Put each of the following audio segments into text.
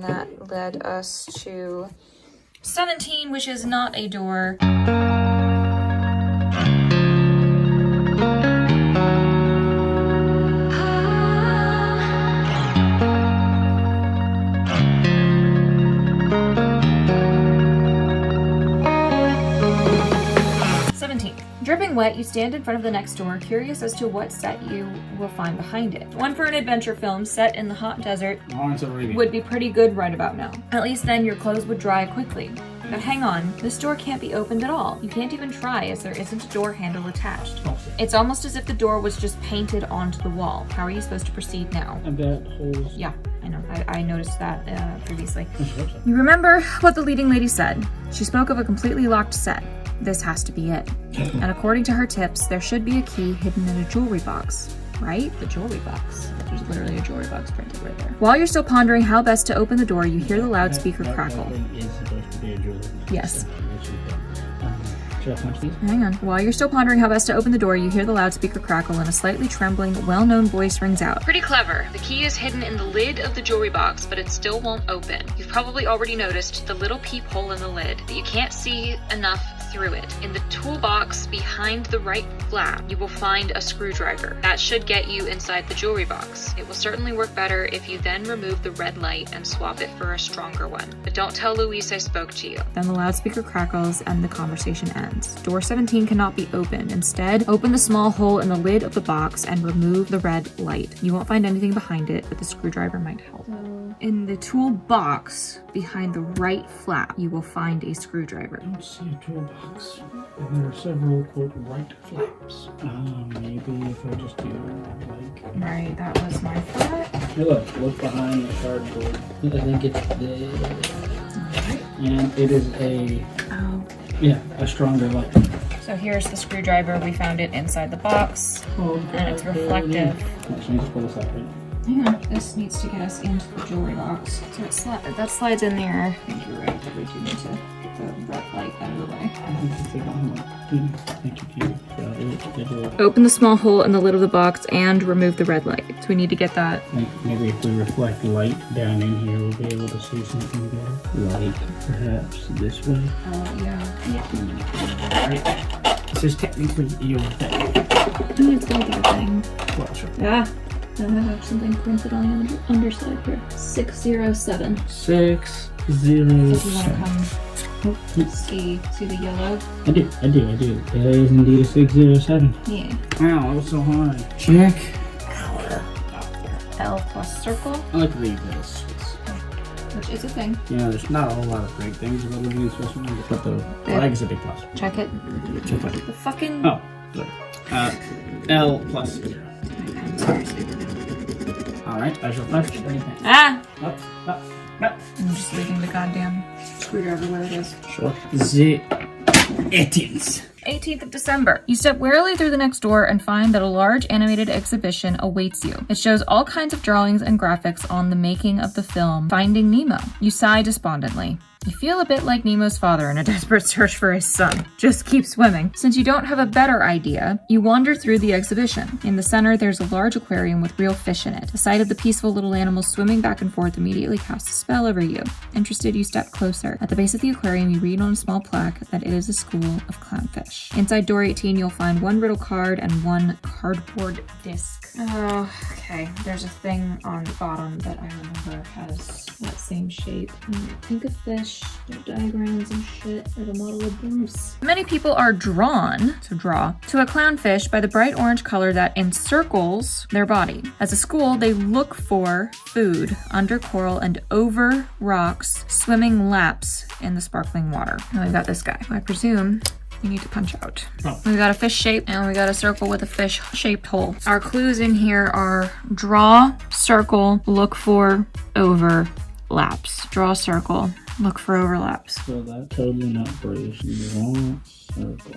And that led us to 17, which is not a door. Dripping wet, you stand in front of the next door, curious as to what set you will find behind it. One for an adventure film set in the hot desert would be pretty good right about now. At least then your clothes would dry quickly. But hang on, this door can't be opened at all. You can't even try as there isn't a door handle attached. It's almost as if the door was just painted onto the wall. How are you supposed to proceed now? I've got holes. Yeah, I know. I noticed that previously. You remember what the leading lady said. She spoke of a completely locked set. This has to be it. And according to her tips, there should be a key hidden in a jewelry box. Right? The jewelry box. There's literally a jewelry box printed right there. While you're still pondering how best to open the door, you hear the loudspeaker crackle. That is supposed to be a jewelry box. Yes. Should I punch these? Hang on. While you're still pondering how best to open the door, you hear the loudspeaker crackle and a slightly trembling, well-known voice rings out. Pretty clever. The key is hidden in the lid of the jewelry box, but it still won't open. You've probably already noticed the little peephole in the lid, but you can't see enough through it. In the toolbox behind the right flap, you will find a screwdriver. That should get you inside the jewelry box. It will certainly work better if you then remove the red light and swap it for a stronger one. But don't tell Louise I spoke to you. Then the loudspeaker crackles and the conversation ends. Door 17 cannot be opened. Instead, open the small hole in the lid of the box and remove the red light. You won't find anything behind it, but the screwdriver might help. In the toolbox behind the right flap, you will find a screwdriver. I don't see a toolbox. There are several, quote, right flaps. Maybe if I just do like... Right, that was my thought. Hey, look behind the cardboard. I think it's there. Right. And it is a... Oh. Yeah, a stronger light. So here's the screwdriver. We found it inside the box. And it's reflective. Actually, just pull this out, right? Hang on, this needs to get us into the jewelry box. So that slides in there. I think you're right, that we do need to get the red light out of the way. Thank you. Open the small hole in the lid of the box and remove the red light. So we need to get that. Maybe if we reflect light down in here, we'll be able to see something better. Like perhaps this way. Oh, yeah. Right. This is technically your thing. It's gonna be a thing. Well, sure. Yeah. I have something printed on the underside here. 607. 607. If you want to come see the yellow. I do. There is indeed a 607. Yeah. Wow, that was so hard. Check. L plus circle. I like to leave this. Which is a thing. Yeah, there's not a whole lot of great things about leaving this Swiss one, but the flag is a big plus. Check it. Check it. The fucking... Oh, sorry. L plus 0. Alright, I shall fetch anything. Ah! Up. I'm just leaving the goddamn screwdriver where it is. Sure. The 18th. 18th of December. You step warily through the next door and find that a large animated exhibition awaits you. It shows all kinds of drawings and graphics on the making of the film Finding Nemo. You sigh despondently. You feel a bit like Nemo's father in a desperate search for his son. Just keep swimming. Since you don't have a better idea, you wander through the exhibition. In the center, there's a large aquarium with real fish in it. The sight of the peaceful little animals swimming back and forth immediately casts a spell over you. Interested, you step closer. At the base of the aquarium, you read on a small plaque that it is a school of clownfish. Inside door 18, you'll find one riddle card and one cardboard disc. Oh, okay. There's a thing on the bottom that I remember has that same shape. Think of fish. Their diagrams and shit. There's a model of Bruce. Many people are drawn, to a clownfish by the bright orange color that encircles their body. As a school, they look for food under coral and over rocks, swimming laps in the sparkling water. Now we've got this guy, who I presume you need to punch out. Oh. We got a fish shape and we got a circle with a fish shaped hole. Our clues in here are draw, circle, look for, overlaps. Draw a circle, look for overlaps. So that totally not British. Draw, circle.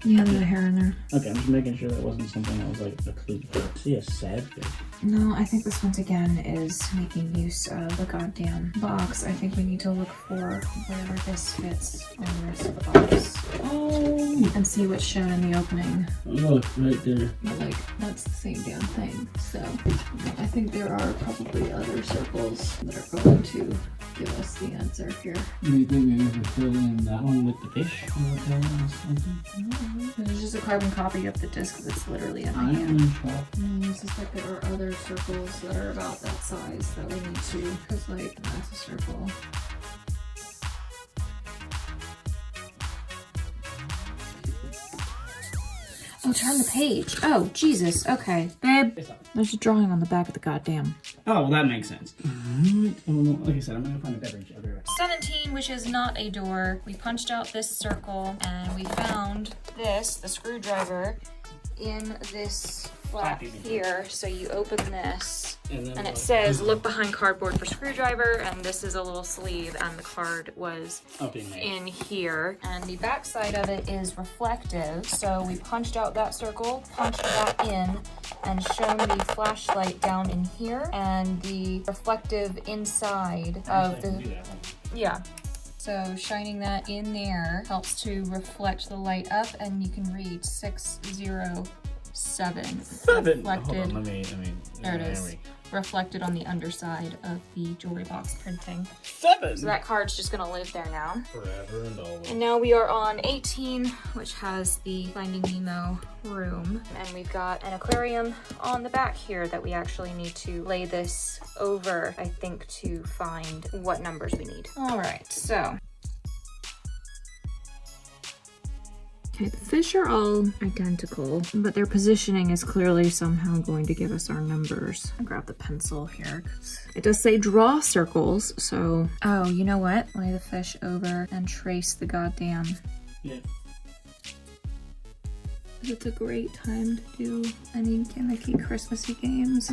Yeah, there's a hair in there. Okay, I'm just making sure that wasn't something that was like a clue. See a sad fish. No, I think this once again is making use of the goddamn box. I think we need to look for wherever this fits on the rest of the box. Oh! And see what's shown in the opening. Look, right there. But like, that's the same damn thing. So, I think there are probably other circles that are going to give us the answer here. Do you think maybe if we fill in that one with the fish? No, it's just a carbon copy of the disc that's literally in the I'm hand. in shock. I suspect there are other circles that are about that size that we need to, because like, that's a circle. Oh, turn the page. Oh, Jesus. Okay. Babe, there's a drawing on the back of the goddamn. Oh, well, that makes sense. Like I said, I'm gonna find a beverage. I'll be right back. 17, which is not a door. We punched out this circle and we found this, the screwdriver, in this flap here. So you open this and it says look behind cardboard for screwdriver, and this is a little sleeve and the card was in here, and the back side of it is reflective. So we punched out that circle, punched that in, and shown the flashlight down in here and the reflective inside of the, yeah. So shining that in there helps to reflect the light up, and you can read 607. Seven. Reflected. Hold on, let me. There it is. Reflected on the underside of the jewelry box printing. 7. So that card's just gonna live there now. Forever and always. And now we are on 18, which has the Finding Nemo room. And we've got an aquarium on the back here that we actually need to lay this over, I think, to find what numbers we need. All right, so. Okay, the fish are all identical, but their positioning is clearly somehow going to give us our numbers. I'll grab the pencil here, because it does say draw circles, so... Oh, you know what? Lay the fish over and trace the goddamn... Yeah. It's a great time to do any gimmicky Christmassy games.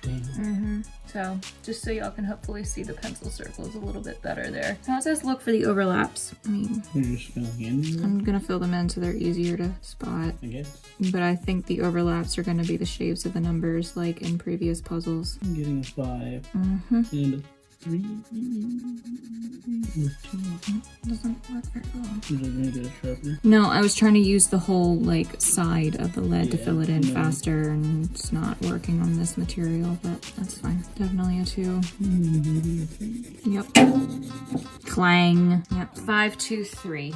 Damn. So, just so y'all can hopefully see the pencil circles a little bit better there. Now it says look for the overlaps. I mean, You're just filling in? I'm gonna fill them in so they're easier to spot. I guess. But I think the overlaps are gonna be the shapes of the numbers like in previous puzzles. I'm getting a 5. And a 3. Doesn't work very well. Is it gonna get a sharpener? No, I was trying to use the whole like side of the lead to Yeah, fill it in no. faster, and it's not working on this material, but that's fine. Definitely a 2. Maybe a 3. Yep. Clang. Yep. 5, 2, 3.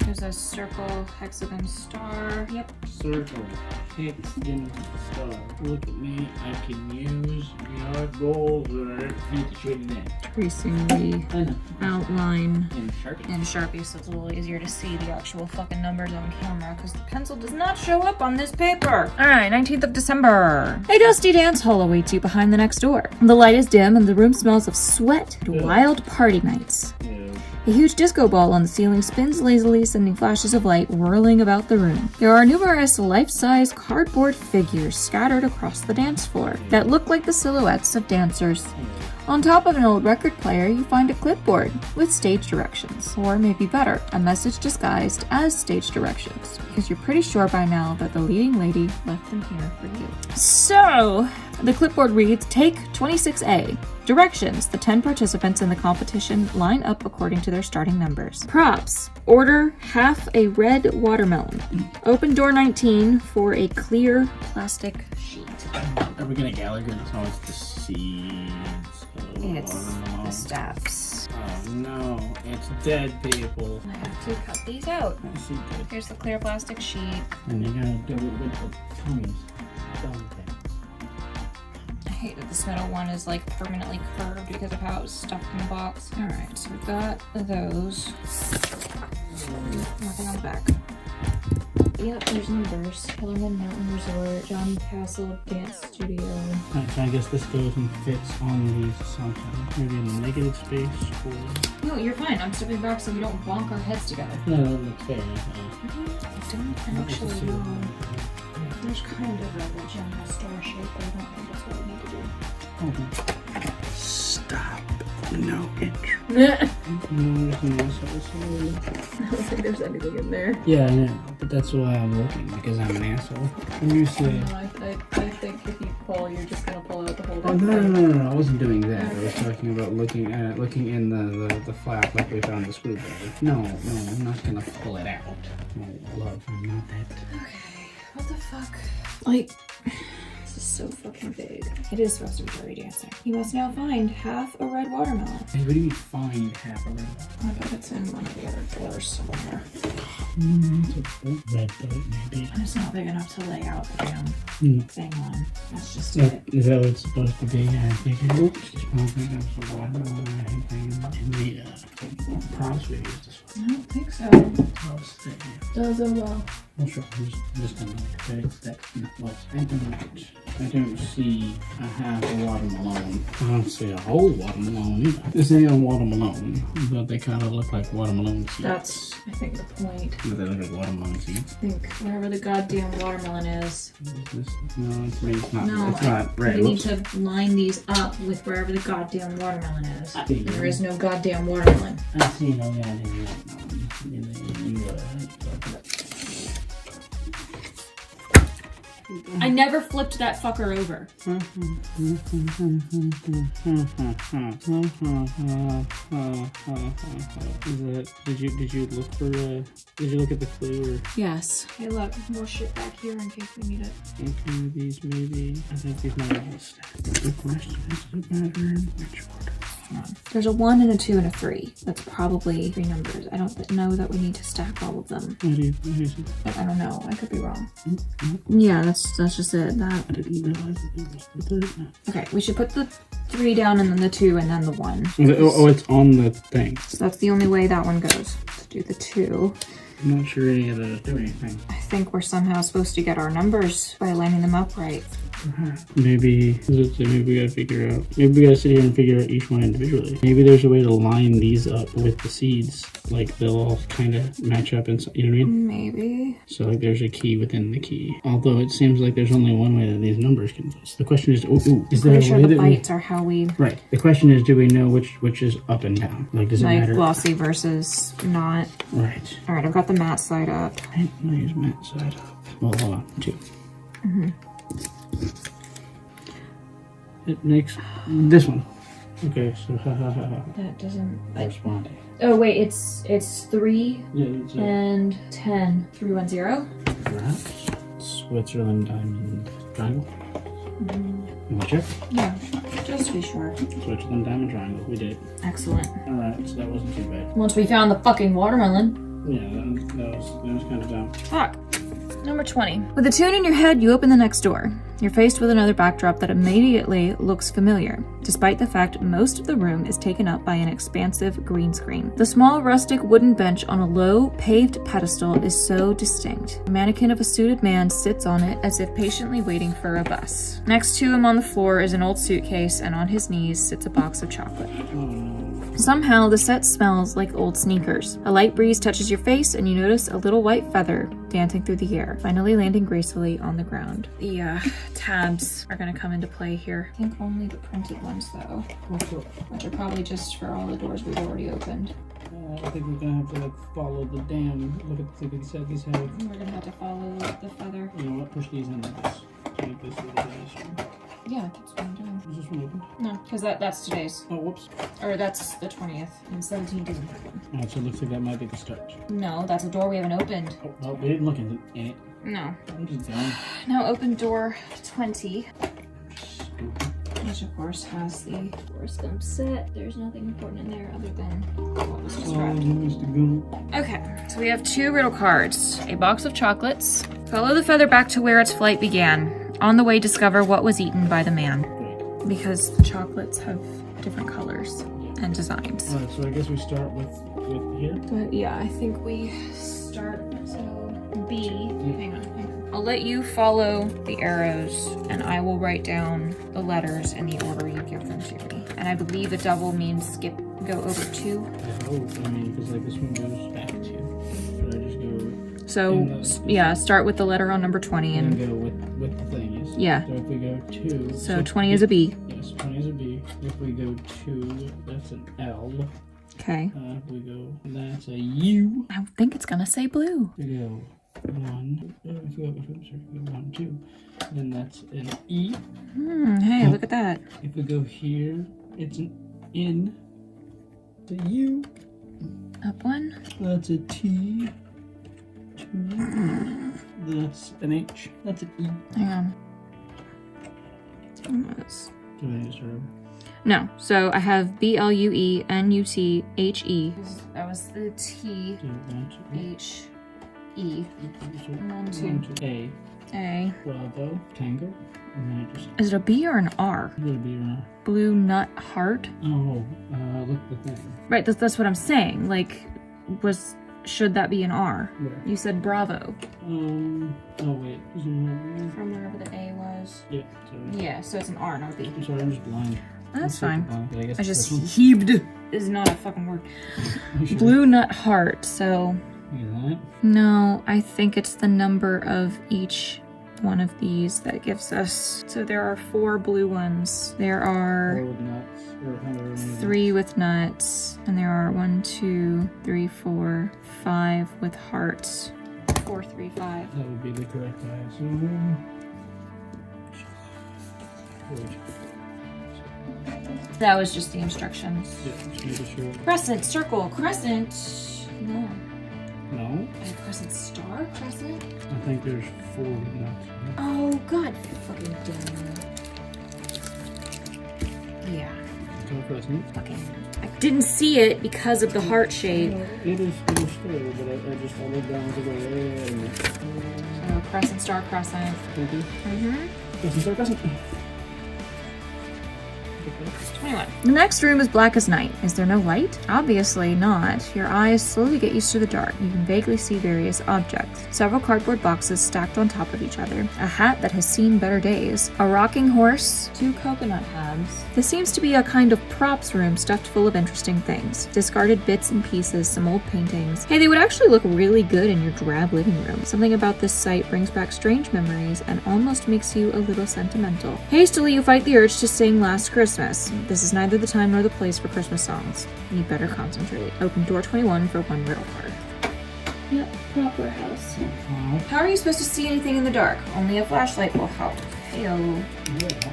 Shows a circle, hexagon, star. Yep. Circle, hexagon, star. Look at me. I can use your bullseye. Need to shade it in. Tracing the I know. outline In Sharpie. in Sharpie, so it's a little easier to see the actual fucking numbers on camera, because the pencil does not show up on this paper. All right, 19th of December. A dusty dance hall awaits you behind the next door. The light is dim and the room smells of sweat and wild party nights. Yeah. A huge disco ball on the ceiling spins lazily, sending flashes of light whirling about the room. There are numerous life-size cardboard figures scattered across the dance floor that look like the silhouettes of dancers. On top of an old record player, you find a clipboard with stage directions. Or maybe better, a message disguised as stage directions, because you're pretty sure by now that the leading lady left them here for you. So, the clipboard reads, take 26A. Directions. The 10 participants in the competition line up according to their starting numbers. Props. Order half a red watermelon. Open door 19 for a clear plastic sheet. Are we gonna Gallagher? No, it's the seeds. It's the steps. Oh no, it's dead people. I have to cut these out. I see dead. Here's the clear plastic sheet. And you're gonna do it with the tummies. I hate that this middle one is like permanently curved because of how it was stuffed in the box. All right, so we've got those. Nothing on the back. Yep, there's numbers. Kellerman Mountain Resort, Johnny Castle Dance Studio. Alright, so I guess this goes and fits on these somehow. Maybe in the negative space or... No, you're fine. I'm stepping back so we don't bonk our heads together. No, that looks fair. I don't actually know. There's kind of a general star shape, but I don't think that's what we need to do. Stop. No intro. I don't think there's anything in there. Yeah, I know, but that's why I'm looking, because I'm an asshole. When you say... No, I think if you pull, you're just gonna pull out the whole Oh, thing. no, I wasn't doing that. I was talking about looking in the flap like we found the screwdriver. No, I'm not gonna pull it out. Oh, love, I'm not that... Okay, what the fuck? Like... This is so fucking big. It is supposed to be dirty dancing. You must now find half a red watermelon. Hey, what do you mean find half a red? I bet it's in one of the other drawers somewhere. It's a red boat, maybe. And it's not big enough to lay out the damn thing on. That's just Yeah, it. is that what it's supposed to be? I think oops, just one thing that's a watermelon. I think in the props we used this one. I don't think so. I was thinking. Does it well? I'm sure. I'm just gonna look at that. What? I don't see a half a watermelon. I don't see a whole watermelon either. This ain't a watermelon, but they kind of look like watermelon seeds. That's, I think, the point. But they look like watermelon seeds. I think wherever the goddamn watermelon is. Is this? No, it's not. No, it's not red. we need to line these up with wherever the goddamn watermelon is. There is no goddamn watermelon. I see no goddamn watermelon. I never flipped that fucker over. Did you look for did you look at the clue or Yes. Hey look, more shit back here in case we need it. okay, these maybe I think these might all stack. The question is the matter in which order. There's a 1 and a 2 and a 3. That's probably 3 numbers. I don't know that we need to stack all of them. What do you see? But I don't know. I could be wrong. Yeah, that's just it. That. I didn't realize that it was the third. No. Okay, we should put the 3 down and then the 2 and then the 1. Oh, it's on the thing. So that's the only way that one goes. To do the 2. I'm not sure any of those do anything. I think we're somehow supposed to get our numbers by lining them up right. Maybe we gotta figure out. Maybe we gotta sit here and figure out each one individually. Maybe there's a way to line these up with the seeds, like they'll all kind of match up, and you know what I mean? Maybe. So like there's a key within the key. Although it seems like there's only one way that these numbers can. The question is, is there a Pretty sure way the that bites are how we right? The question is, do we know which is up and down? Like does it like matter? glossy versus not. Right. All right, I've got the matte side up. Right. I'll use matte side up. Well, hold on. 2. It makes this one. Okay, so That doesn't. corresponding. Oh wait, it's 3 Yeah, it's and 10. 3, 1, 0. perhaps Switzerland diamond triangle. You want to check? Yeah, just to be sure. Switzerland diamond triangle. We did. Excellent. All right, so that wasn't too bad. Once we found the fucking watermelon. Yeah, that was kind of dumb. Fuck. Number 20. With a tune in your head, you open the next door. You're faced with another backdrop that immediately looks familiar, despite the fact most of the room is taken up by an expansive green screen. The small rustic wooden bench on a low, paved pedestal is so distinct. A mannequin of a suited man sits on it as if patiently waiting for a bus. Next to him on the floor is an old suitcase, and on his knees sits a box of chocolate. Oh no. Somehow, the set smells like old sneakers. A light breeze touches your face, and you notice a little white feather dancing through the air, finally landing gracefully on the ground. The tabs are going to come into play here. I think only the printed ones, though, which are probably just for all the doors we've already opened. I think we're gonna have to like follow the dam. Look at these have. We're going to have to follow the feather. You know what? Push these in like this. Make this a little bit. Yeah, that's what I'm doing. Is this one open? No, because that's today's. Oh, whoops. Or that's the 20th, and 17 doesn't have one. Alright, so it looks like that might be the start. No, that's a door we haven't opened. Oh, well, we didn't look in it. No. I'm just dumb. Now open door 20. Stupid. Which of course has the Forrest Gump set. There's nothing important in there other than what was described. Mr. Gump. Okay, so we have 2 riddle cards. A box of chocolates. Follow the feather back to where its flight began. On the way, discover what was eaten by the man. Great. Because the chocolates have different colors and designs. Alright, so I guess we start with here. But yeah, I think we start, so B, I'll let you follow the arrows and I will write down the letters in the order you give them to me. And I believe a double means go over 2. I hope. I mean, because like this one goes back 2. Should I just go? So, yeah, start with the letter on number 20 And and go with the thing. Yes. Yeah. So if we go 2. So 20 is a B. Yes, 20 is a B. If we go 2, that's an L. Okay. If we go, that's a U. I think it's gonna say blue. If we go 1, if we go 1, 2, then that's an E. Hey, look at that. If we go here, it's an N. It's a U. Up 1. That's a T. 2. That's an H. That's an E. Hang on. Almost. Do I need to start over? No, so I have BLUENUTHE. That was the T, 2, 1, 2, H, E, 1, 2, A. A. Bravo. Tango. And then it just Is it a B or an R? would be around. Blue nut heart? Oh, look at the thing. Right, that's what I'm saying. Like, should that be an R? Where? You said Bravo. Oh wait. Is there more? From wherever the A was. Yeah. Sorry. Yeah, so it's an R, not a B. I'm sorry, I'm just blind. That's I'm fine. blind, but I guess I it's just this one. heaved. Is not a fucking word. You sure? Blue nut heart, so... Look at that. No, I think it's the number of each one of these that gives us. So there are 4 blue ones. There are Or with nuts, or however many 3 with nuts, and there are 1, 2, 3, 4, 5 with hearts. 4, 3, 5. That would be the correct I assume. That was just the instructions. Yeah, just making sure. Crescent, circle, crescent. No. No? Crescent star, crescent. I think there's 4 with nuts. Oh, god fucking damn. Yeah. So crescent. Fucking. I didn't see it because of the heart shape. It is still, but I just followed down the way. So crescent, star, crescent. Thank you. Crescent, star, crescent. 21. The next room is black as night. Is there no light? Obviously not. Your eyes slowly get used to the dark. You can vaguely see various objects. Several cardboard boxes stacked on top of each other. A hat that has seen better days. A rocking horse. 2 coconut halves. This seems to be a kind of props room stuffed full of interesting things. Discarded bits and pieces, some old paintings. Hey, they would actually look really good in your drab living room. Something about this site brings back strange memories and almost makes you a little sentimental. Hastily, you fight the urge to sing Last Christmas. This is neither the time nor the place for Christmas songs. You better concentrate. Open door 21 for 1 riddle card. Yep, proper house. How are you supposed to see anything in the dark? Only a flashlight will help. Heyo.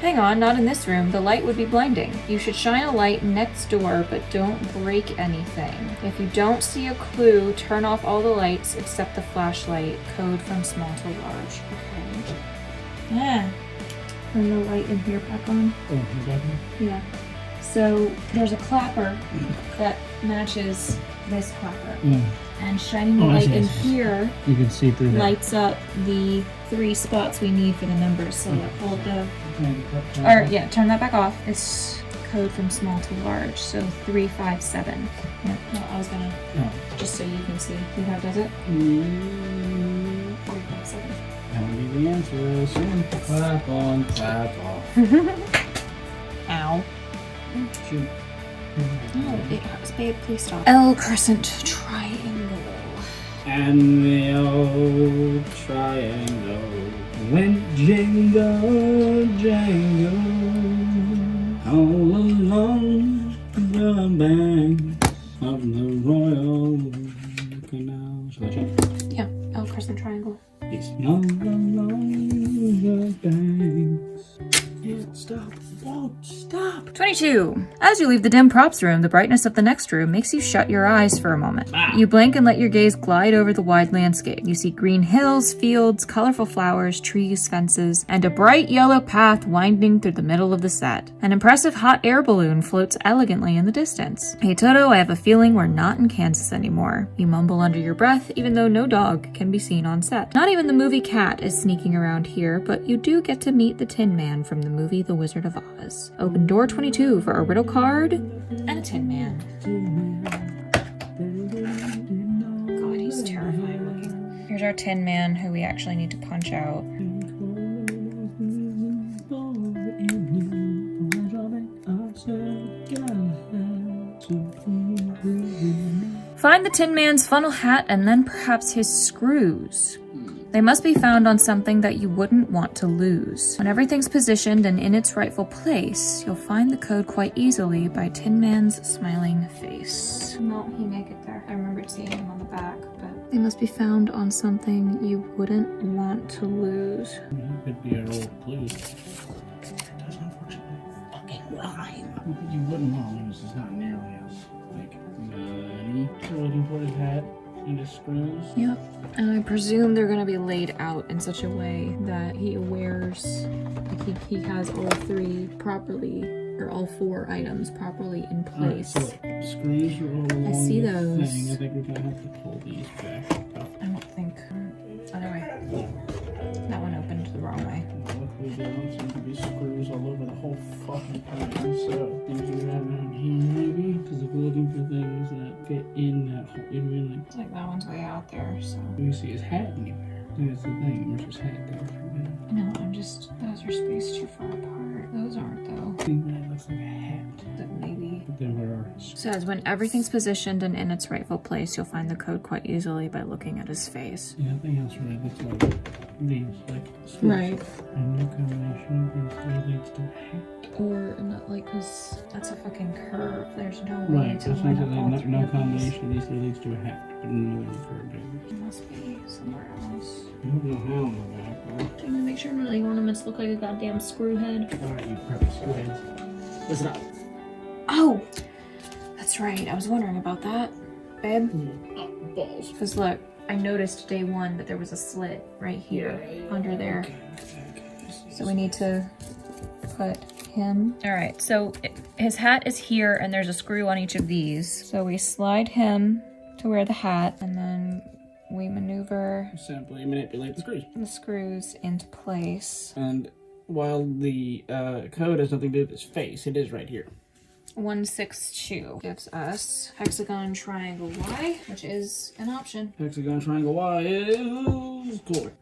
Hang on, not in this room. The light would be blinding. You should shine a light next door, but don't break anything. If you don't see a clue, turn off all the lights except the flashlight. Code from small to large. Okay. Yeah. Turn the light in here back on. Oh, you got me? Yeah. So there's a clapper that matches this clapper. And shining the light in here You can see through that. lights up the 3 spots we need for the numbers. So hold the, Yeah. turn that back off. It's code from small to large. So 357. Yeah, no, I was gonna, just so you can see. See how it does it? 357. That would be the answer. Soon. Clap on, clap off. Ow. Shoot. Oh, it hurts, babe. Please stop. L crescent triangle. And the old triangle went jingle, jangle all along the banks of the Royal Canal. Shall I check? Yeah, L crescent triangle. Yes. All along the banks. Can't stop. Won't stop. 22. As you leave the dim props room, the brightness of the next room makes you shut your eyes for a moment. You blink and let your gaze glide over the wide landscape. You see green hills, fields, colorful flowers, trees, fences, and a bright yellow path winding through the middle of the set. An impressive hot air balloon floats elegantly in the distance. Hey Toto, I have a feeling we're not in Kansas anymore. You mumble under your breath, even though no dog can be seen on set. Not even the movie cat is sneaking around here, but you do get to meet the Tin Man from the movie The Wizard of Oz. Open door 22 for a riddle card and a Tin Man. God, he's terrifying looking. Here's our Tin Man, who we actually need to punch out. Find the Tin Man's funnel hat and then perhaps his screws. They must be found on something that you wouldn't want to lose. When everything's positioned and in its rightful place, you'll find the code quite easily by Tin Man's smiling face. Won't he make it there? I remember seeing him on the back, but... They must be found on something you wouldn't want to lose. It could be our old clue. That does unfortunately fucking rhyme. You wouldn't want to lose. It's not nearly as, like, money. So looking for his hat and his screws. Yep. And I presume they're gonna be laid out in such a way that he wears, like he has all three properly, or all four items properly in place. Right, so screws are all along I see the those. thing. I think we're gonna have to pull these back. I don't think. Other way. That one opened the wrong way. Luckily, there don't seem to be screws all over the whole fucking thing. So things we have around here, maybe, because if we're looking for things that fit in that hole, you know what I mean? Like, It's like that one's way out there, so. do you see his hat anywhere? That's the thing. Where's his hat go? No, I'm just. Those are spaced too far apart. Those aren't, though. I think that looks like a hat. That maybe. But then where are his? Says when everything's positioned and in its rightful place, you'll find the code quite easily by looking at his face. Yeah, I think that's right. That's like these, like, switch. Right. And no combination of these three leads to a hat. Or not like, cause that's a fucking curve. There's no way Right, to that's line like up all no, three no of these. combination of these three leads to a hat. But no one curved It must be somewhere else. I don't know how in the back, though. Trying to make sure none of the ornaments look like a goddamn screw head. Alright, you perfect screwheads. Listen up. Oh! That's right, I was wondering about that, babe. Oh, balls. Because look, I noticed day one that there was a slit right here, under there. Okay. So we need to put him. All right, so his hat is here and there's a screw on each of these. So we slide him to wear the hat and then we maneuver Simply manipulate the screws. the screws into place. And while the code has nothing to do with his face, it is right here. 162 gives us hexagon triangle Y, which is an option. Hexagon triangle Y is cool.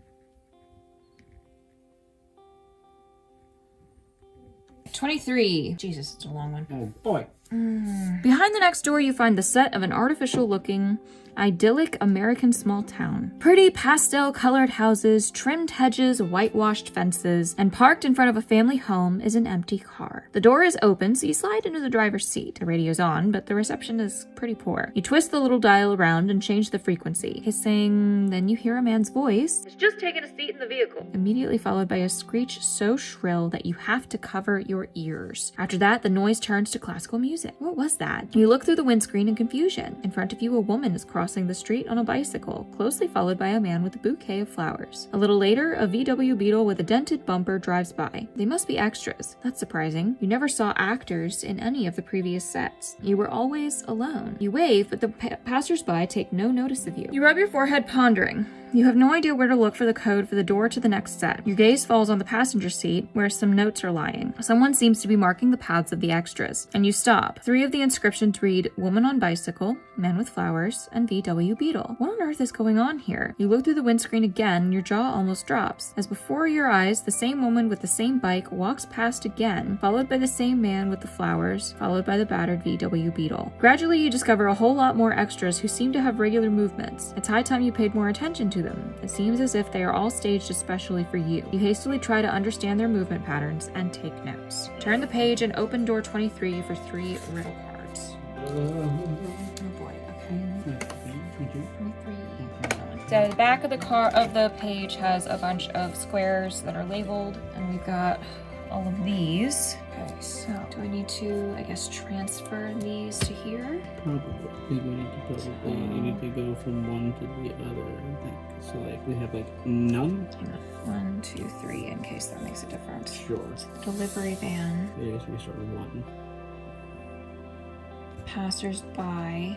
23. Jesus, it's a long one. Oh boy. Behind the next door, you find the set of an artificial-looking, idyllic American small town. Pretty pastel-colored houses, trimmed hedges, whitewashed fences, and parked in front of a family home is an empty car. The door is open, so you slide into the driver's seat. The radio's on, but the reception is pretty poor. You twist the little dial around and change the frequency. Hissing, then you hear a man's voice. It's just taken a seat in the vehicle. Immediately followed by a screech so shrill that you have to cover your ears. After that, the noise turns to classical music. What was that? You look through the windscreen in confusion. In front of you, a woman is crossing the street on a bicycle, closely followed by a man with a bouquet of flowers. A little later, a VW Beetle with a dented bumper drives by. They must be extras. That's surprising. You never saw actors in any of the previous sets. You were always alone. You wave, but the passersby take no notice of you. You rub your forehead, pondering. You have no idea where to look for the code for the door to the next set. Your gaze falls on the passenger seat, where some notes are lying. Someone seems to be marking the paths of the extras, and you stop. 3 of the inscriptions read, Woman on Bicycle, Man with Flowers, and VW Beetle. What on earth is going on here? You look through the windscreen again, and your jaw almost drops. As before your eyes, the same woman with the same bike walks past again, followed by the same man with the flowers, followed by the battered VW Beetle. Gradually, you discover a whole lot more extras who seem to have regular movements. It's high time you paid more attention to them. It seems as if they are all staged especially for you. You hastily try to understand their movement patterns and take notes. Turn the page and open door 23 for 3 riddle cards. Oh boy, okay. 23. So the back of the page has a bunch of squares that are labeled, and we've got all of these. Okay, so do I need to, I guess, transfer these to here? Probably. I think we need to go from one to the other, I think. So like we have like none. Hang on. 1, 2, 3, in case that makes a difference. Sure. Delivery van. Yeah, I guess we start with 1. Passerby.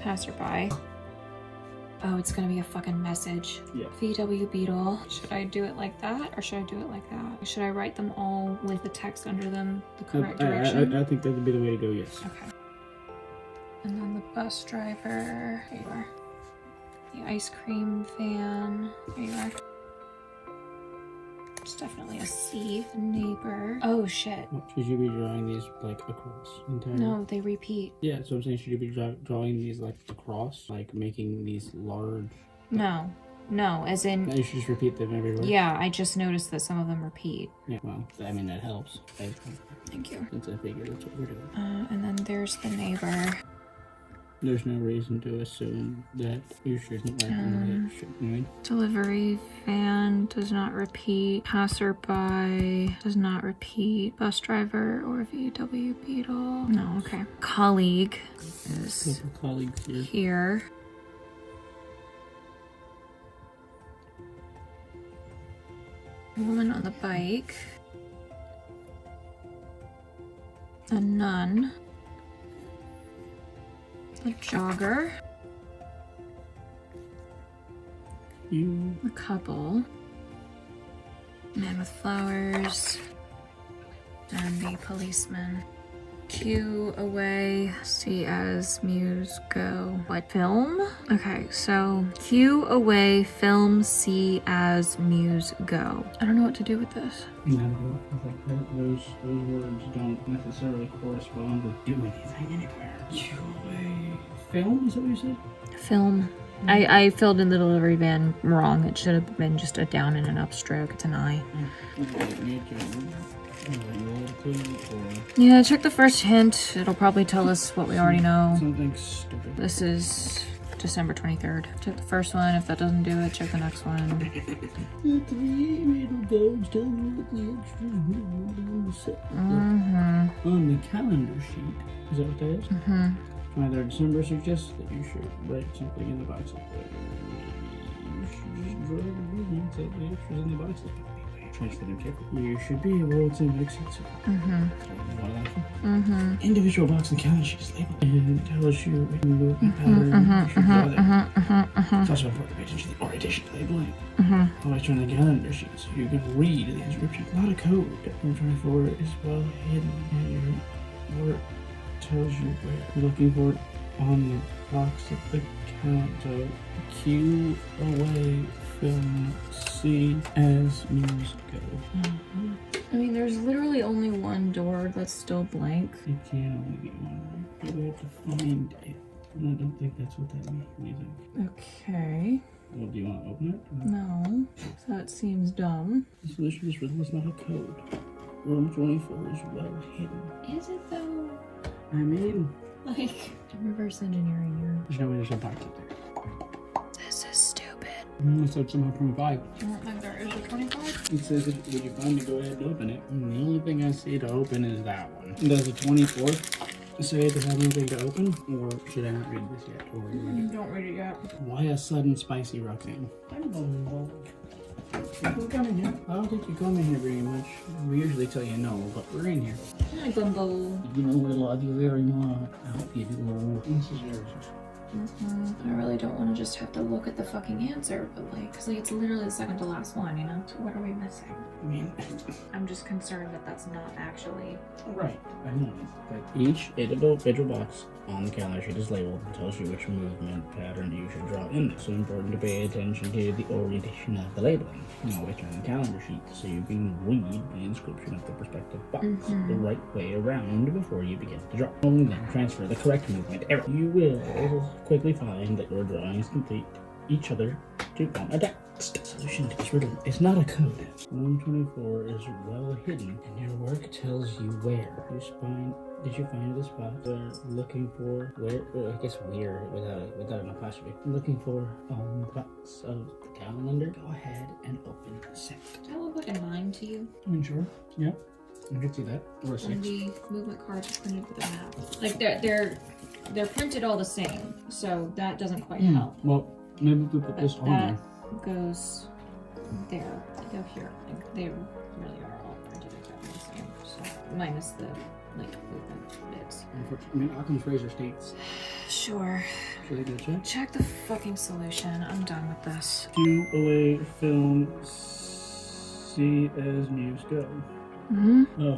Oh, it's gonna be a fucking message. Yeah. VW Beetle. Should I do it like that, or should I do it like that? Should I write them all with the text under them, the correct direction? I think that would be the way to go, yes. Okay. And then the bus driver. There you are. The ice cream van. There you are. It's definitely a C. Neighbor. Oh shit. Should you be drawing these like across? Entire? No, they repeat. Yeah, so I'm saying, should you be drawing these like across, like making these large? No, as in. You should just repeat them everywhere. Yeah, I just noticed that some of them repeat. Yeah, well, I mean that helps. Thank you. Since I figured that's what we're doing. And then there's the neighbor. There's no reason to assume that you shouldn't like shouldn't. Delivery van does not repeat. Passerby does not repeat. Bus driver or VW Beetle. No, okay. Colleague is colleagues here. Woman on the bike. A nun. A jogger. A couple. Man with flowers. And a policeman. Q away, see as muse go. What? Film? Okay, so Q away, film, see as muse go. I don't know what to do with this. No, those words don't necessarily correspond or do anything anywhere. Q away, film? Is that what you said? Film. I filled in the delivery van wrong. It should have been just a down and an up stroke. It's an I. Yeah, check the first hint. It'll probably tell us what we already know. Something stupid. This is December 23rd. Check the first one. If that doesn't do it, check the next one. The three little dogs tell me what the extras on the set. On the calendar sheet. Is that what that is? Either December suggests that you should write something in the boxes. You should just draw the movements of the extras in the boxes. Transfer them carefully. You should be able to mix it. Individual box and calendar sheet is labeled and tells you what movement pattern you should draw there. It's also important to pay attention to the orientation labeling. Always turn the calendar sheet so you can read the inscription. Not a code. Number 24 is well hidden and your work tells you where you're looking for it on the box of the calendar. Q away. Film C as muse go. I mean, there's literally only one door that's still blank. It can only be one, right? We have to find it. And I don't think that's what that means. What do you think? Okay. Well, do you want to open it? No. That seems dumb. The solution is really not a code. Room 24 is well hidden. Is it though? I mean, like, reverse engineering here. there's no way there's a box up there. This is stupid. It said somehow 25. I don't think there is a 25. It says, would you find to go ahead and open it? And the only thing I see to open is that one. Does the 24 say to have anything to open? Or should I not read this yet? Or Don't read it yet. why a sudden spicy Roxanne? People come in here. I don't think you come in here very much. We usually tell you no, but we're in here. Hi, Gumbo. You know we love you very much. I hope you do. This is yours. I really don't want to just have to look at the fucking answer, but like, cause like it's literally the second to last one, you know? So what are we missing? I mean, I'm just concerned that that's not actually... right, I know. But each individual box on the calendar sheet is labeled and tells you which movement pattern you should draw in it. So it's important to pay attention to the orientation of the labeling. Always turn the calendar sheet so you can read the inscription of the respective box the right way around before you begin to draw. Only then transfer the correct movement error. You will quickly find that your drawings complete each other to form a text. The solution to this riddle is not a code. Room 24 is well hidden, and your work tells you where. Did you find the spot we're looking for? Where? I guess where without an apostrophe. Looking for on the box of the calendar. Go ahead and open the set. Does that look like a 9 to you? I mean, sure. Yeah. I can see that. Or a 6. And the movement cards are printed with a map. Like they're printed all the same, so that doesn't quite help. Well, maybe we put this on there. That goes there. They go here. Like, they really are all printed exactly the same. So minus the movement bits. I mean, Occam's razor states. Sure. Should I do a check? Check the fucking solution. I'm done with this. Q away, film C as muse go.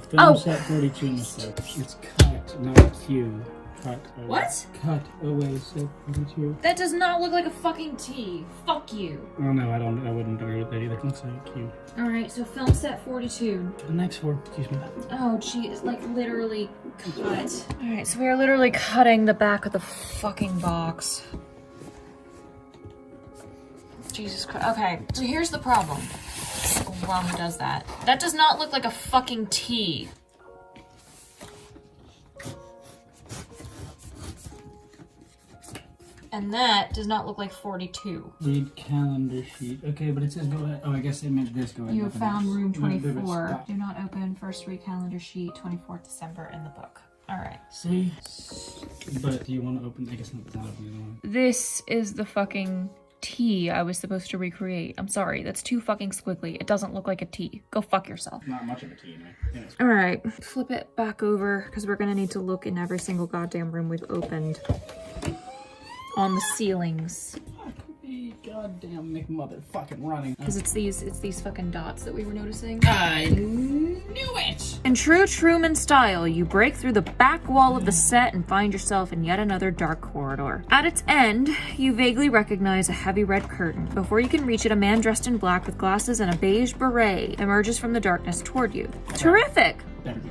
Film set 42 mistake. It's cut, not Q. cut away. What? Cut away set 42. That does not look like a fucking T. Fuck you. Oh no, I wouldn't agree with that either. Looks so cute. Alright, so film set 42. The next four, excuse me. Oh, geez, like literally cut. Alright, so we are literally cutting the back of the fucking box. Jesus Christ. Okay, so here's the problem. Wow, who does that? That does not look like a fucking T. And that does not look like 42. Read calendar sheet. Okay, but it says go ahead. Oh, I guess it meant this go ahead. You have found room 24. No, Do not open first read calendar sheet 24th December in the book. Alright. See? But do you want to open? I guess not open the other one. This is the fucking T I was supposed to recreate. I'm sorry, that's too fucking squiggly. It doesn't look like a T. Go fuck yourself. Not much of a T, anyway. Yes. Alright, flip it back over because we're gonna need to look in every single goddamn room we've opened. On the ceilings. Goddamn Nick motherfucking running. Because it's these fucking dots that we were noticing. I knew it! In true Truman style, you break through the back wall of the set and find yourself in yet another dark corridor. At its end, you vaguely recognize a heavy red curtain. Before you can reach it, a man dressed in black with glasses and a beige beret emerges from the darkness toward you. Terrific!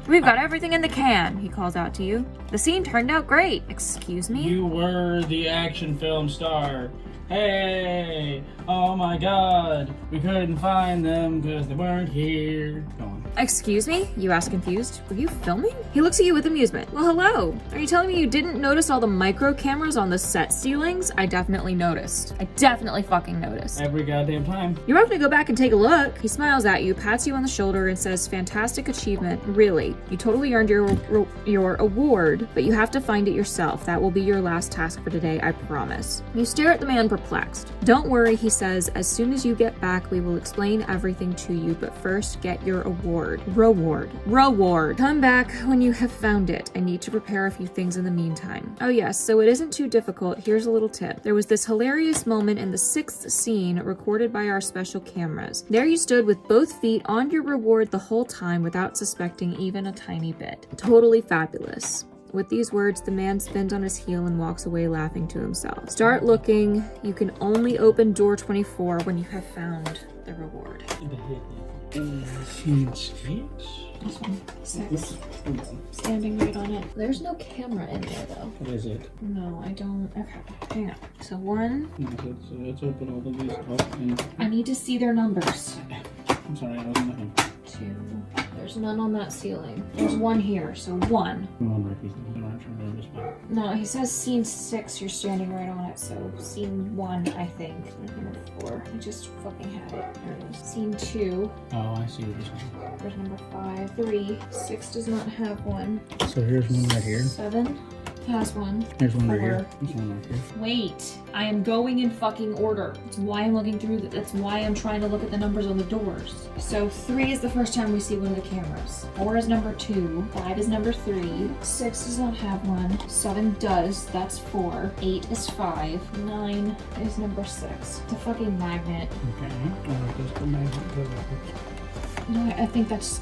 We've got everything in the can, he calls out to you. The scene turned out great. Excuse me? You were the action film star. Hey! Oh my god! We couldn't find them because they weren't here. Go on. Excuse me? You ask confused. Were you filming? He looks at you with amusement. Well, hello. Are you telling me you didn't notice all the micro cameras on the set ceilings? I definitely noticed. I definitely fucking noticed. Every goddamn time. You're welcome to go back and take a look. He smiles at you, pats you on the shoulder, and says, fantastic achievement. Really. You totally earned your award, but you have to find it yourself. That will be your last task for today, I promise. You stare at the man perplexed. Don't worry, he says. As soon as you get back, we will explain everything to you, but first get your award. Reward. Come back when you have found it. I need to prepare a few things in the meantime. Oh yes, so it isn't too difficult. Here's a little tip. There was this hilarious moment in the 6th scene recorded by our special cameras. There you stood with both feet on your reward the whole time without suspecting even a tiny bit. Totally fabulous. With these words, the man spins on his heel and walks away laughing to himself. Start looking. You can only open door 24 when you have found the reward. This one. 6. Standing right on it. There's no camera in there though. What is it? No, I don't. Okay, hang on. So 1. So let's open all of these up and... I need to see their numbers. I'm sorry, I wasn't looking. 2. There's none on that ceiling. There's 1 here, so 1. No, he says scene 6, you're standing right on it, so scene 1, I think. Number 4. I just fucking had it. There it is. Scene 2. Oh, I see what you're saying. There's number 5. 3. 6 does not have 1. So here's one right here. 7 has 1. Here's one right 4. here. There's one right here. Wait, I am going in fucking order. That's why I'm looking through. That's why I'm trying to look at the numbers on the doors. So 3 is the first time we see one of the cameras. 4 is number 2. 5 is number 3. 6 does not have 1. 7 does. That's 4. 8 is 5. 9 is number 6. It's a fucking magnet. Okay. Just the magnet goes up. No, I think it's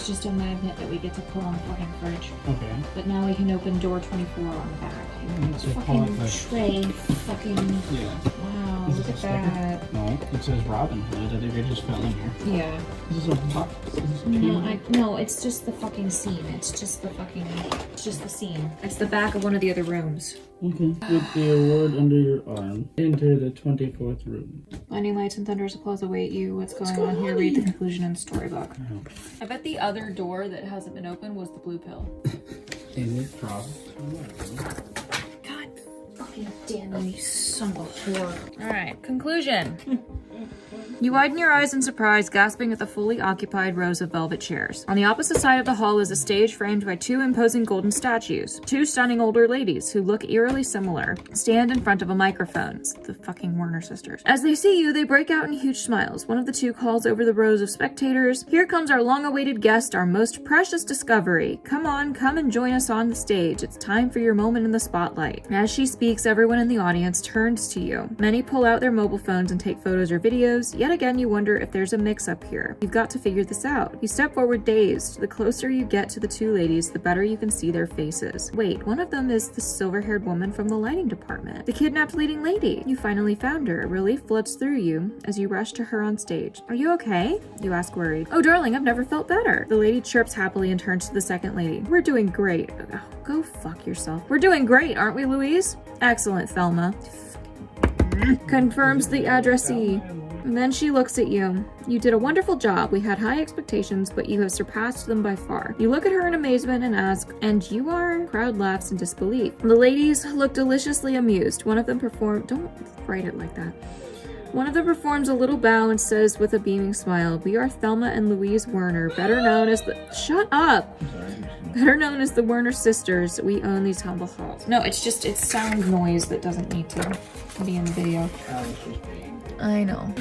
just a magnet that we get to put on the fucking fridge. Okay. But now we can open door 24 on the back. It's a Fucking polyfish. tray. Fucking. Yeah. Wow, Is look it at a sticker? that. No, it says Robin Hood. I think it just fell in here. Yeah. Is this a box? Is this a No, can? no, it's just the fucking scene. It's just the scene. It's the back of one of the other rooms. Okay. With the award under your arm, enter the 24th room. Lightning, lights, and thunders applause await you. What's going on here? Read the conclusion in the storybook. I bet the other door that hasn't been opened was the blue pill. Is it probably? God fucking damn you, son of a whore. Alright, conclusion. You widen your eyes in surprise, gasping at the fully occupied rows of velvet chairs. On the opposite side of the hall is a stage framed by 2 imposing golden statues. 2 stunning older ladies, who look eerily similar, stand in front of a microphone. It's the fucking Warner sisters. As they see you, they break out in huge smiles. One of the 2 calls over the rows of spectators, "Here comes our long-awaited guest, our most precious discovery. Come on, come and join us on the stage. It's time for your moment in the spotlight." As she speaks, everyone in the audience turns to you. Many pull out their mobile phones and take photos or videos. Yet again, you wonder if there's a mix-up here. You've got to figure this out. You step forward dazed. The closer you get to the two ladies, the better you can see their faces. Wait, one of them is the silver-haired woman from the lighting department. The kidnapped leading lady. You finally found her. Relief floods through you as you rush to her on stage. Are you okay? You ask worried. Oh, darling, I've never felt better. The lady chirps happily and turns to the second lady. We're doing great. Oh, go fuck yourself. We're doing great, aren't we, Louise? Excellent, Thelma. Confirms the addressee. And then she looks at you. You did a wonderful job. We had high expectations, but you have surpassed them by far. You look at her in amazement and ask, and you are? Crowd laughs in disbelief. The ladies look deliciously amused. One of them don't write it like that. One of them performs a little bow and says with a beaming smile, we are Thelma and Louise Werner, better known as the... Shut up! Better known as the Werner sisters. We own these humble halls. No, it's sound noise that doesn't need to be in the video. I know.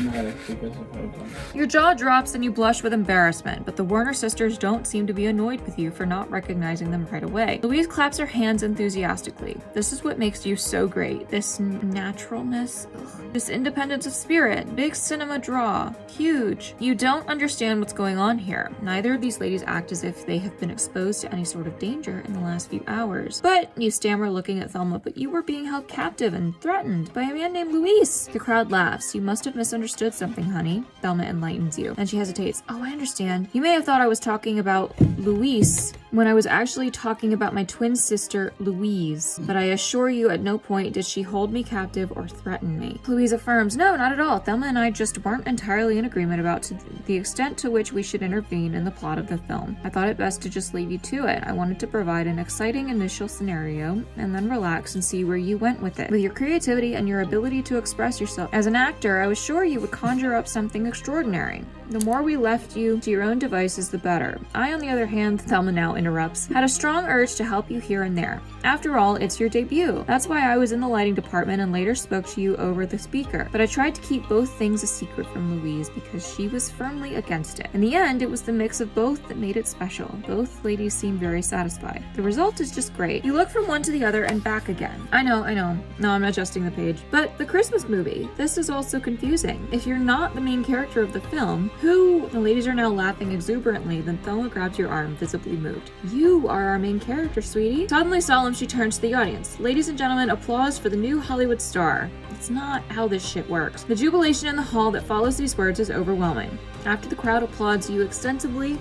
Your jaw drops and you blush with embarrassment, but the Werner sisters don't seem to be annoyed with you for not recognizing them right away. Louise claps her hands enthusiastically. This is what makes you so great. This naturalness, this independence of spirit, big cinema draw, huge. You don't understand what's going on here. Neither of these ladies act as if they have been exposed to any sort of danger in the last few hours. But, you stammer looking at Thelma, but you were being held captive and threatened by a man named Luis. The crowd laughs. You must have misunderstood something, honey. Thelma enlightens you. And she hesitates. Oh, I understand. You may have thought I was talking about Luis when I was actually talking about my twin sister, Louise. But I assure you at no point did she hold me captive or threaten me. Louise affirms, no, not at all. Thelma and I just weren't entirely in agreement about the extent to which we should intervene in the plot of the film. I thought it best to just leave you to it. I wanted to provide an exciting initial scenario and then relax and see where you went with it. With your creativity and your ability to express yourself as an actor, I was sure you would conjure up something extraordinary. The more we left you to your own devices, the better. I, on the other hand, Thelma now interrupts, had a strong urge to help you here and there. After all, it's your debut. That's why I was in the lighting department and later spoke to you over the speaker. But I tried to keep both things a secret from Louise because she was firmly against it. In the end, it was the mix of both that made it special. Both ladies seemed very satisfied. The result is just great. You look from one to the other and back again. I know. No, I'm adjusting the page. But the Christmas movie. This is also confusing. If you're not the main character of the film, who? The ladies are now laughing exuberantly, then Thelma grabs your arm, visibly moved. You are our main character, sweetie. Suddenly solemn, she turns to the audience. Ladies and gentlemen, applause for the new Hollywood star. It's not how this shit works. The jubilation in the hall that follows these words is overwhelming. After the crowd applauds you extensively,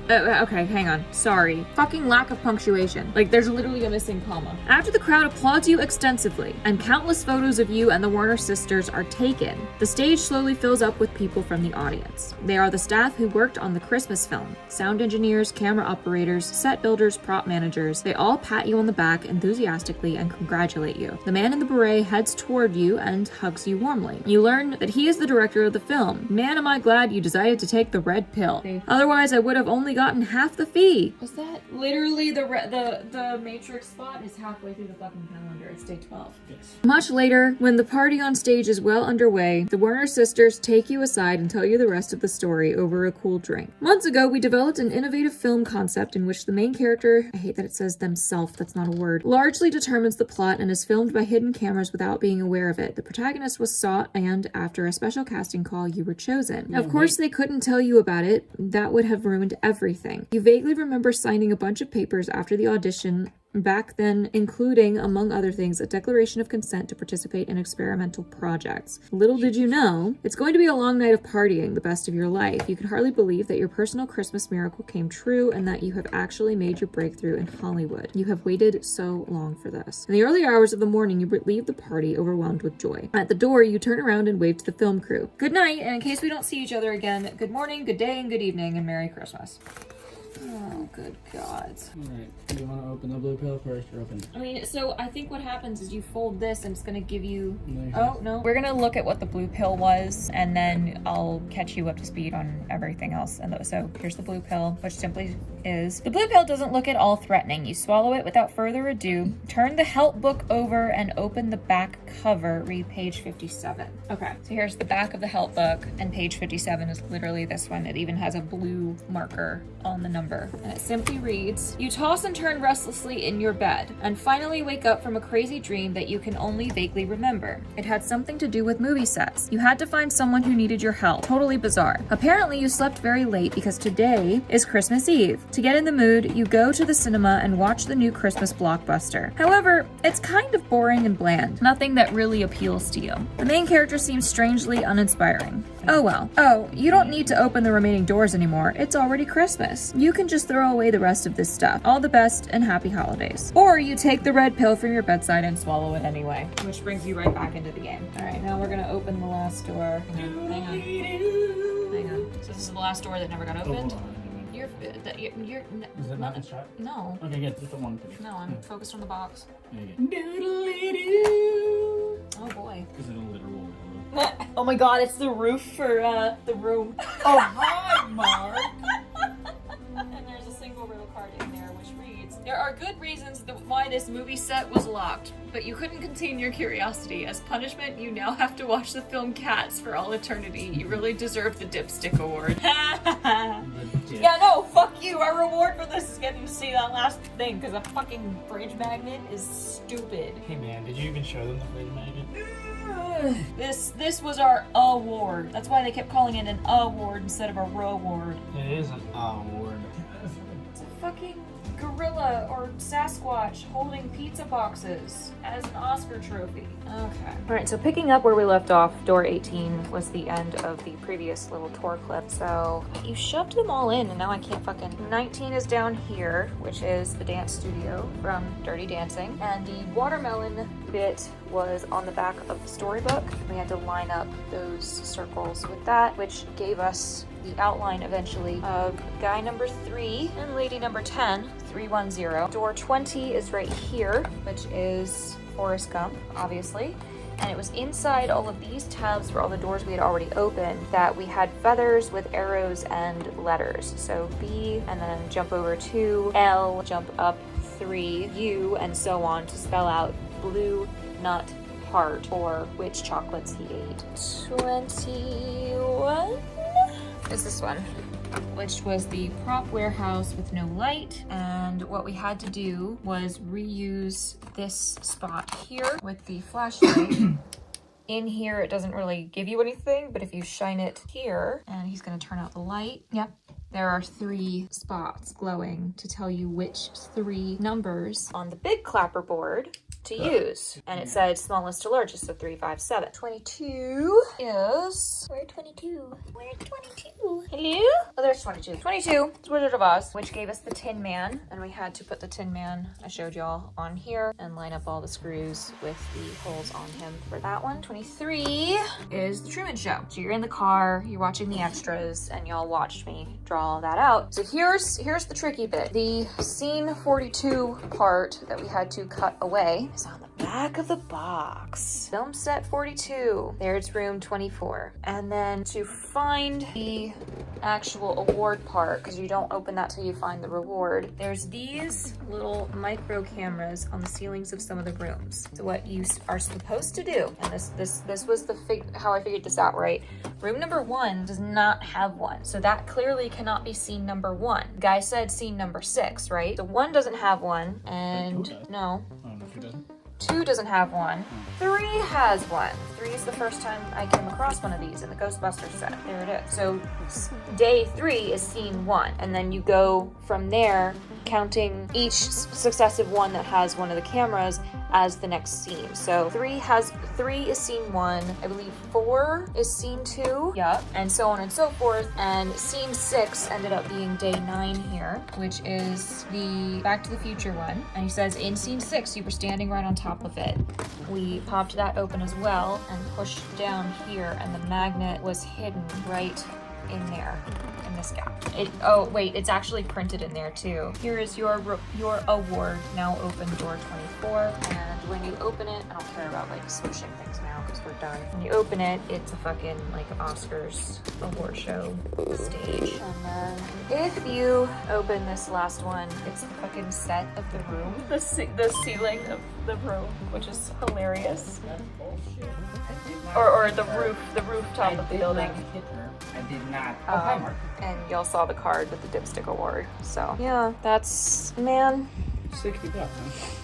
okay, hang on. Sorry. Fucking lack of punctuation. Like, there's literally a missing comma. After the crowd applauds you extensively, and countless photos of you and the Werner sisters are taken, the stage slowly fills up with people from the audience. They are the staff who worked on the Christmas film. Sound engineers, camera operators, set builders, prop managers. They all pat you on the back enthusiastically and congratulate you. The man in the beret heads toward you and hugs you warmly. You learn that he is the director of the film. Man, am I glad you decided to take the red pill. Otherwise, I would have only gotten half the fee. Was that literally the Matrix spot is halfway through the fucking calendar? It's day 12. Yes. Much later, when the party on stage is well underway, the Werner sisters take you aside and tell you the rest of the story over a cool drink. Months ago, we developed an innovative film concept in which the main character, I hate that it says themself, that's not a word, largely determines the plot and is filmed by hidden cameras without being aware of it. The protagonist was sought and, after a special casting call, you were chosen. Of course, they couldn't tell you about it. That would have ruined everything. You vaguely remember signing a bunch of papers after the audition back then, including, among other things, a declaration of consent to participate in experimental projects. Little did you know, it's going to be a long night of partying, the best of your life. You could hardly believe that your personal Christmas miracle came true and that you have actually made your breakthrough in Hollywood. You have waited so long for this. In the early hours of the morning, you leave the party overwhelmed with joy. At the door, you turn around and wave to the film crew. Good night, and in case we don't see each other again, good morning, good day, and good evening, and Merry Christmas. Oh, good God. Alright, do you want to open the blue pill first or open it? I mean, so I think what happens is you fold this and it's going to give you... No, no. We're going to look at what the blue pill was and then I'll catch you up to speed on everything else. And so here's the blue pill, which simply is... The blue pill doesn't look at all threatening. You swallow it without further ado, turn the help book over and open the back cover. Read page 57. Okay, so here's the back of the help book and page 57 is literally this one. It even has a blue marker on the number remember. And it simply reads, you toss and turn restlessly in your bed and finally wake up from a crazy dream that you can only vaguely remember. It had something to do with movie sets. You had to find someone who needed your help. Totally bizarre. Apparently you slept very late because today is Christmas Eve. To get in the mood, you go to the cinema and watch the new Christmas blockbuster. However, it's kind of boring and bland. Nothing that really appeals to you. The main character seems strangely uninspiring. Oh well. Oh, you don't need to open the remaining doors anymore. It's already Christmas. You can just throw away the rest of this stuff. All the best and happy holidays. Or you take the red pill from your bedside and swallow it anyway. Which brings you right back into the game. Alright, now we're gonna open the last door. Hang on. So this is the last door that never got opened? You're Is it not shut? No. Okay, good. Just the one, please. No, I'm focused on the box. Oh boy. Is it a literal? Oh my god, it's the roof for the room. Oh, hi, Mark! And there's a single riddle card in there which reads, there are good reasons why this movie set was locked, but you couldn't contain your curiosity. As punishment, you now have to watch the film Cats for all eternity. You really deserve the Dipstick Award. Yeah, no, fuck you. Our reward for this is getting to see that last thing, because a fucking fridge magnet is stupid. Hey man, did you even show them the fridge magnet? This was our award. That's why they kept calling it an award instead of a reward. It is an award. It's a fucking gorilla or Sasquatch holding pizza boxes as an Oscar trophy. Okay. Alright, so picking up where we left off, door 18 was the end of the previous little tour clip. So you shoved them all in and now I can't fucking... 19 is down here, which is the dance studio from Dirty Dancing. And the watermelon bit was on the back of the storybook. We had to line up those circles with that, which gave us the outline eventually of guy number 3 and lady number 10, 310. Door 20 is right here, which is Forrest Gump, obviously. And it was inside all of these tabs for all the doors we had already opened that we had feathers with arrows and letters. So B, and then jump over 2, L, jump up 3, U, and so on to spell out blue nut heart or which chocolates he ate. 21 is this one, which was the prop warehouse with no light. And what we had to do was reuse this spot here with the flashlight. In here, it doesn't really give you anything, but if you shine it here, and he's gonna turn out the light. Yep. There are 3 spots glowing to tell you which 3 numbers on the big clapperboard to use. And it said smallest to largest, so 3, 5, 7. 22 is... Where's 22? Where's 22? Hello? Oh, there's 22. 22 is Wizard of Oz, which gave us the Tin Man. And we had to put the Tin Man, I showed y'all, on here and line up all the screws with the holes on him for that one. 23 is the Truman Show. So you're in the car, you're watching the extras, and y'all watched me draw all that out. So here's the tricky bit. The scene 42 part that we had to cut away is on the back of the box. Film set 42. There's room 24. And then to find the actual award part, because you don't open that till you find the reward, there's these little micro cameras on the ceilings of some of the rooms. So what you are supposed to do, and this was how I figured this out, right? Room number 1 does not have one. So that clearly cannot be scene number 1. The guy said scene number 6, right? So 1 doesn't have one, and no. Oh, no, she doesn't. 2 doesn't have one. 3 has one. 3 is the first time I came across one of these in the Ghostbusters set. There it is. So day 3 is scene 1. And then you go from there, counting each successive one that has one of the cameras as the next scene. So 3 is scene 1. I believe 4 is scene 2. Yep. And so on and so forth. And scene 6 ended up being day 9 here, which is the Back to the Future one. And he says in scene 6, you were standing right on top of it. We popped that open as well and pushed down here, and the magnet was hidden right in there, in this gap. Oh wait, it's actually printed in there too. Here is your award, now open door 24. And when you open it, I don't care about like switching things now because we're done. When you open it, it's a fucking like Oscars award show stage. And then if you open this last one, it's the fucking set of the room, the ceiling of the room, which is hilarious. That's bullshit. Or the rooftop of the building. I did not. Oh, hi, Mark. And y'all saw the card with the Dipstick Award. So, yeah, that's, man. $60, huh?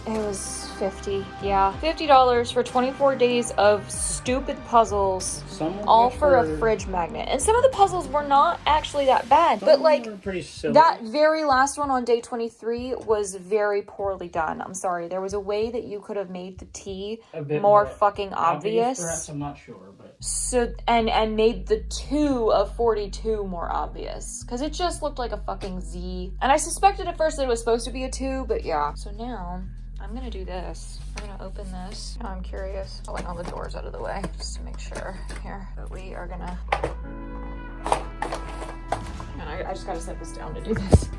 It was $50. Yeah. $50 for 24 days of stupid puzzles. All for a fridge magnet. And some of the puzzles were not actually that bad. But like, pretty silly. that very last one on day 23 was very poorly done. I'm sorry. There was a way that you could have made the T more fucking obvious. Perhaps, I'm not sure, but... So, and made the 2 of 42 more obvious. Because it just looked like a fucking Z. And I suspected at first that it was supposed to be a 2, but yeah. So now, I'm gonna do this. I'm gonna open this. Now I'm curious. Pulling all the doors out of the way, just to make sure. Here. But we are gonna... And I just gotta set this down to do this.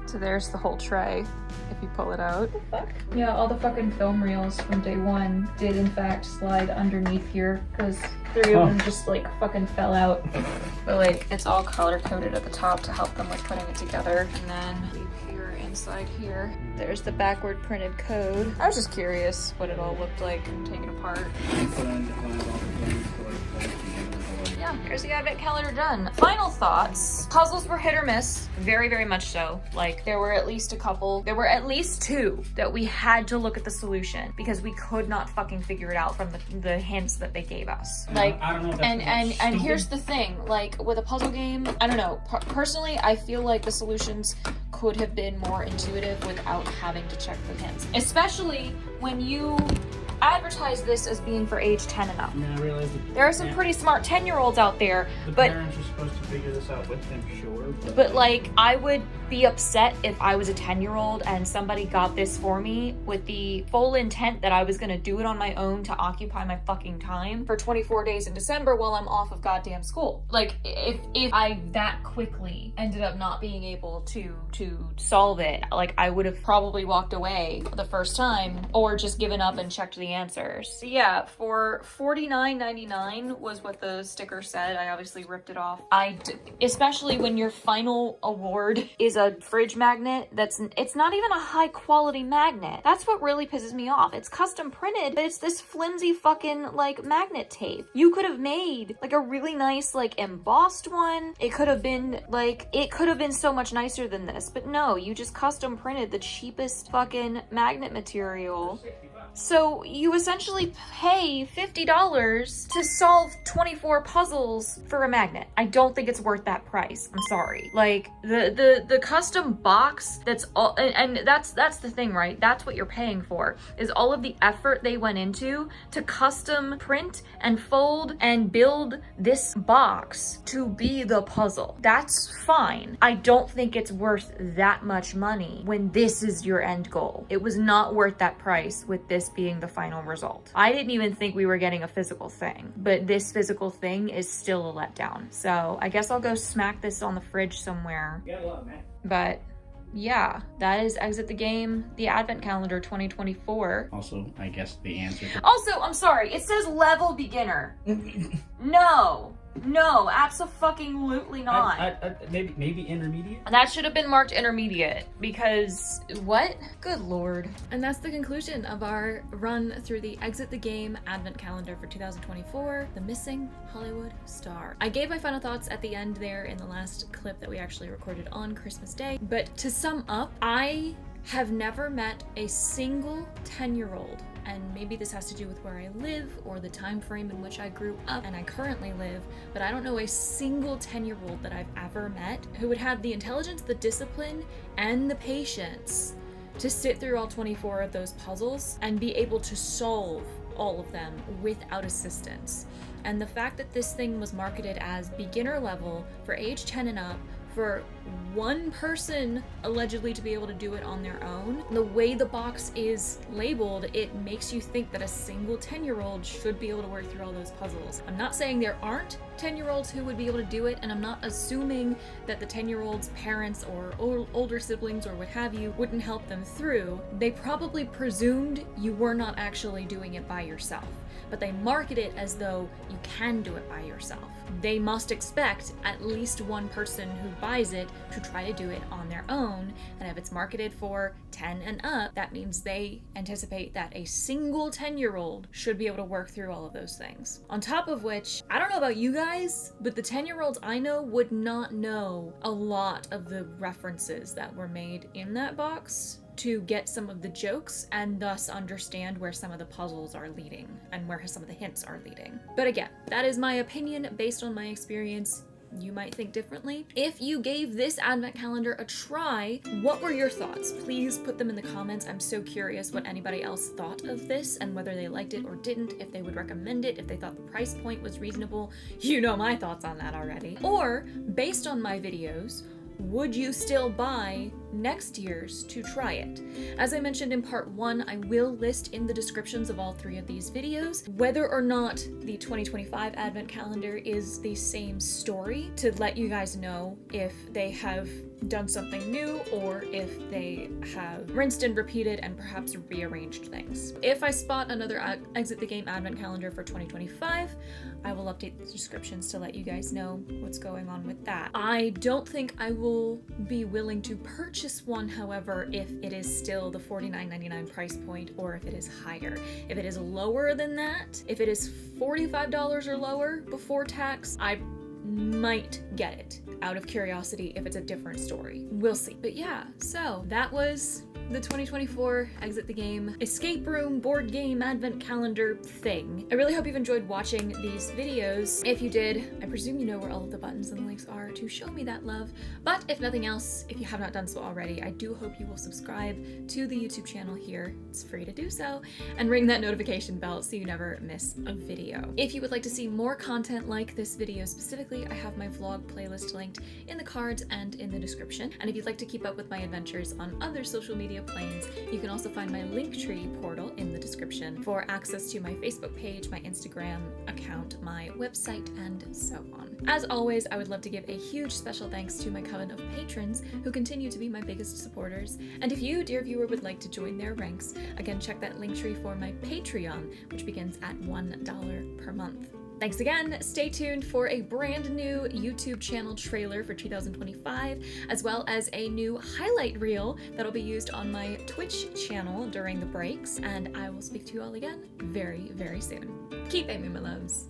So there's the whole tray, if you pull it out. What the fuck? Yeah, all the fucking film reels from day 1 did in fact slide underneath here, because 3 of them just like fucking fell out. But like, it's all color coded at the top to help them with putting it together. And then here inside here, there's the backward printed code. I was just curious what it all looked like taken apart. Yeah, here's the advent calendar done. Final thoughts. Puzzles were hit or miss. Very, very much so. Like, there were at least a couple. There were at least 2 that we had to look at the solution because we could not fucking figure it out from the hints that they gave us. Like, I don't know if that's and here's the thing. Like, with a puzzle game, I don't know. Personally, I feel like the solutions could have been more intuitive without having to check the hints. Especially when you advertise this as being for age 10 and up. Yeah, I realize that there are some pretty smart 10-year-olds out there, but parents are supposed to figure this out with them, sure. But like, I would be upset if I was a 10-year-old and somebody got this for me with the full intent that I was gonna do it on my own to occupy my fucking time for 24 days in December while I'm off of goddamn school. Like, if I that quickly ended up not being able to solve it, like, I would have probably walked away the first time or just given up and checked the answers. So yeah, for $49.99 was what the sticker said. I obviously ripped it off. Especially when your final award is a fridge magnet it's not even a high quality magnet. That's what really pisses me off. It's custom printed, but it's this flimsy fucking like magnet tape. You could have made like a really nice like embossed one. It could have been so much nicer than this, but no, you just custom printed the cheapest fucking magnet material. So you essentially pay $50 to solve 24 puzzles for a magnet. I don't think it's worth that price. I'm sorry. Like, the custom box, that's all, and that's the thing, right? That's what you're paying for, is all of the effort they went into to custom print and fold and build this box to be the puzzle. That's fine. I don't think it's worth that much money when this is your end goal. It was not worth that price with this being the final result. I didn't even think we were getting a physical thing, but this physical thing is still a letdown. So I guess I'll go smack this on the fridge somewhere. But yeah, that is Exit the Game, the Advent Calendar 2024. Also, I guess the answer to... Also, I'm sorry, it says level beginner. No, abso-fucking-lutely not. Maybe intermediate? That should have been marked intermediate, because what? Good lord. And that's the conclusion of our run through the Exit the Game Advent Calendar for 2024, The Missing Hollywood Star. I gave my final thoughts at the end there in the last clip that we actually recorded on Christmas Day, but to sum up, I have never met a single 10-year-old, and maybe this has to do with where I live or the time frame in which I grew up and I currently live, but I don't know a single 10-year-old that I've ever met who would have the intelligence, the discipline, and the patience to sit through all 24 of those puzzles and be able to solve all of them without assistance. And the fact that this thing was marketed as beginner level for age 10 and up, for one person allegedly to be able to do it on their own, the way the box is labeled, it makes you think that a single 10-year-old should be able to work through all those puzzles. I'm not saying there aren't 10-year-olds who would be able to do it, and I'm not assuming that the 10-year-old's parents or older siblings or what have you wouldn't help them through. They probably presumed you were not actually doing it by yourself, but they market it as though you can do it by yourself. They must expect at least one person who buys it to try to do it on their own, and if it's marketed for 10 and up, that means they anticipate that a single 10-year-old should be able to work through all of those things. On top of which, I don't know about you guys, guys, but the 10-year-olds I know would not know a lot of the references that were made in that box to get some of the jokes and thus understand where some of the puzzles are leading and where some of the hints are leading. But again, that is my opinion based on my experience. You might think differently. If you gave this advent calendar a try, what were your thoughts? Please put them in the comments. I'm so curious what anybody else thought of this and whether they liked it or didn't, if they would recommend it, if they thought the price point was reasonable. You know my thoughts on that already. Or, based on my videos, would you still buy next year's to try it? As I mentioned in part 1, I will list in the descriptions of all 3 of these videos whether or not the 2025 advent calendar is the same story, to let you guys know if they have done something new or if they have rinsed and repeated and perhaps rearranged things. If I spot another Exit the Game advent calendar for 2025, I will update the descriptions to let you guys know what's going on with that. I don't think I will be willing to purchase one, however, if it is still the $49.99 price point or if it is higher. If it is lower than that, if it is $45 or lower before tax, I might get it out of curiosity if it's a different story. We'll see. But yeah, so that was the 2024 Exit the Game escape room board game advent calendar thing. I really hope you've enjoyed watching these videos. If you did, I presume you know where all of the buttons and the links are to show me that love. But if nothing else, if you have not done so already, I do hope you will subscribe to the YouTube channel here. It's free to do so. And ring that notification bell so you never miss a video. If you would like to see more content like this video specifically, I have my vlog playlist linked in the cards and in the description. And if you'd like to keep up with my adventures on other social media planes, you can also find my Linktree portal in the description for access to my Facebook page, my Instagram account, my website, and so on. As always, I would love to give a huge special thanks to my coven of patrons who continue to be my biggest supporters. And if you, dear viewer, would like to join their ranks, again, check that Linktree for my Patreon, which begins at $1 per month. Thanks again. Stay tuned for a brand new YouTube channel trailer for 2025, as well as a new highlight reel that'll be used on my Twitch channel during the breaks, and I will speak to you all again very, very soon. Keep aiming, my loves.